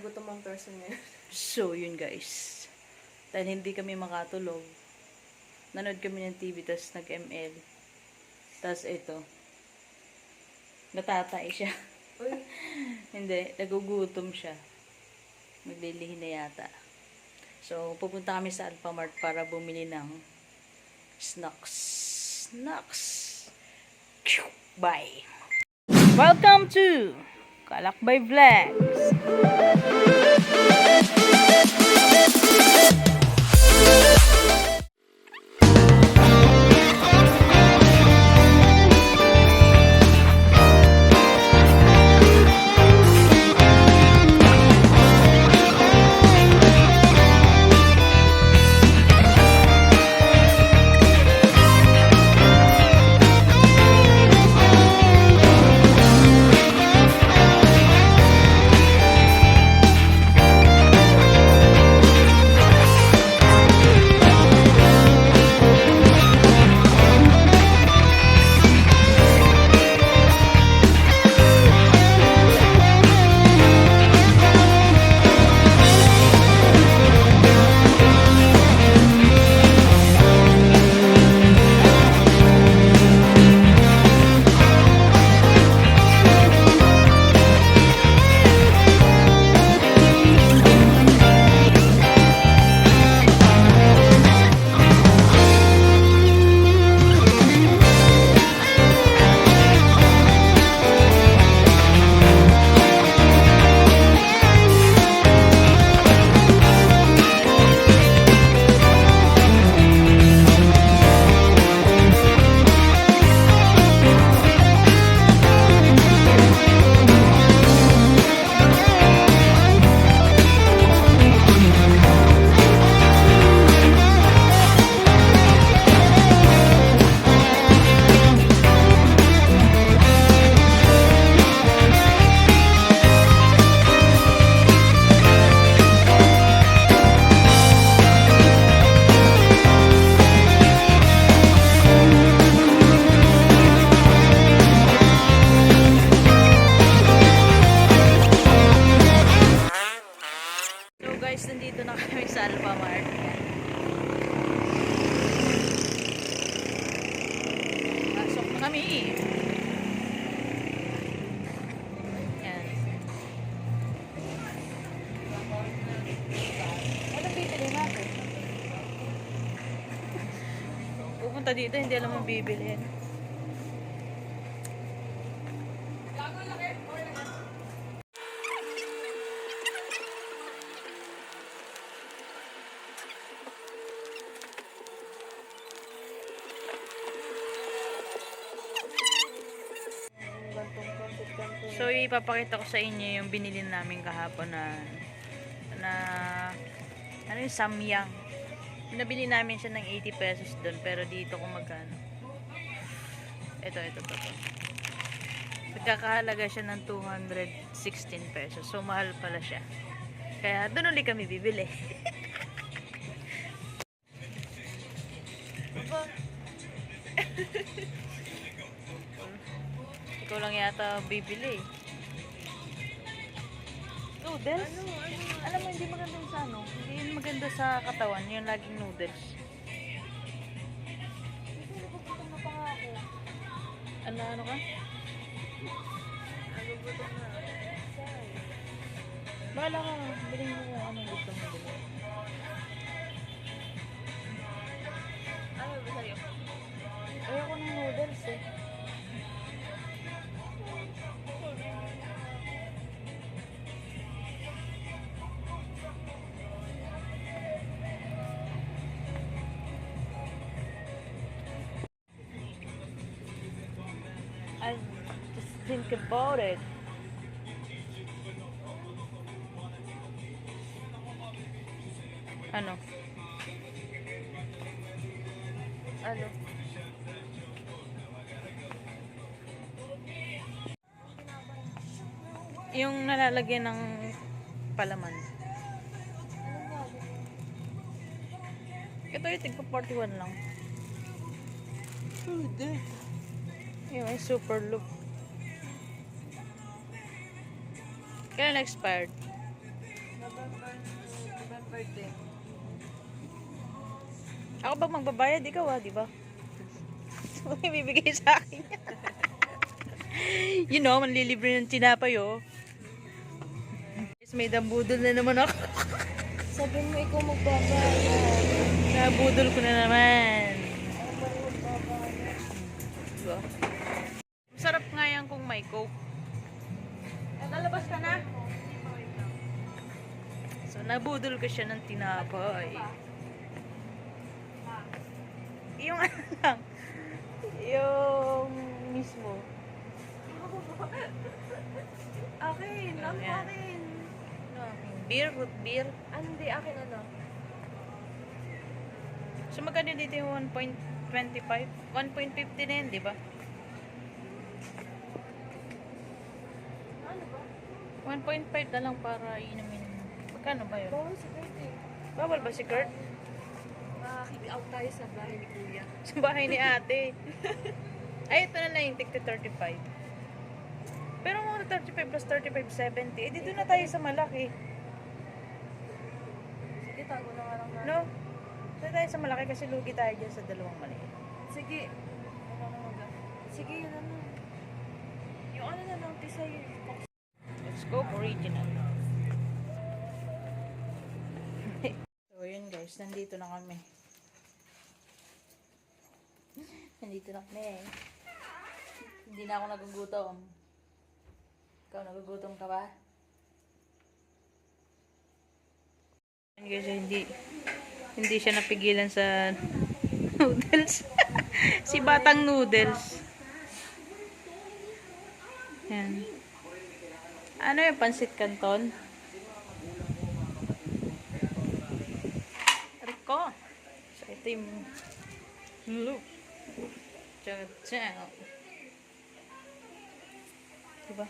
gutom ang person ngayon. So, yun guys. Dahil hindi kami makatulog, nanood kami ng TV, tapos nag-ML. Tapos ito, natatay siya. Uy, Hindi, nagugutom siya. Maglilihi na yata. So, pupunta kami sa Alphamart para bumili ng snacks. Snacks! Bye! Welcome to Kalakbay Vlogs! So guys, nandito na kami sa Alphamart. Yan. Pasok na kami. Yan. Anong bibili natin? Pupunta dito, hindi alam ang bibilhin. So, ipapakita ko sa inyo yung binili namin kahapon na ano yung samyang. Nabili namin siya ng 80 pesos doon, pero dito kung magkano. Ito. Nagkakahalaga siya ng 216 pesos. So, mahal pala siya. Kaya doon ulit kami bibili. Ikaw lang yata bibili. Noodles? Alam mo, hindi maganda sa ano. Hindi yun maganda sa katawan. Yung laging noodles. Nagugutom na pa nga ako. Ano ka? Nagugutom na. Bahala ka. Bilhin mo kung anong gusto mo bilhin. Ano ba sa'yo? Ayoko ng noodles eh. I just think about it. Ano? Yung nalalagyan ng palaman. Ito yung tigpa 41 lang. Yung may super loop. Kailan expired? November 10. Ako ba magbabayad? Ikaw di ba? May bibigay sa akin. You know, manlilibre ng tinapay, oh. May dambudol na naman ako. Sabi mo ikaw magbabayad. Nabudol ko na naman. Ako ba yung magbabayad? Diba? Masarap nga yan kung may coke. Lalabas ka na? So, nabudol ko siya ng tinapay. Yung ano lang. Yung mismo. Akin, Ano ang yan? akin. Ano? Beer? Root beer? Ano di akin ano? So, magkano dito yung 1.25? 1.50 na yun, di ba? Ano ba? 1.5 na lang para inumin. Magkano ba yun? Bawal si Kurt eh. Bawal ba si Kurt? Makakik-out tayo sa bahay ni Kuya. Sa bahay ni ate. Ay, ito na lang yung tigti 35. Pero mga 35 plus 35, 70. Eh, dito na tayo sa malaki. Sige, tago na nga lang na. No? Dito tayo sa malaki kasi lugi tayo dyan sa dalawang maliit. Sige. Ano na mag Sige, yun ano. Yung ano na lang, tisay. Let's go original. So, yun guys. Nandito na kami. Nandito na kami. Hindi na ako nagugutom. Ikaw, nagugutom ka ba? Yun guys, hindi siya napigilan sa noodles. Si Batang Noodles. Yan. Ano yung pansit canton? Rico. So, ito yung look. Diba?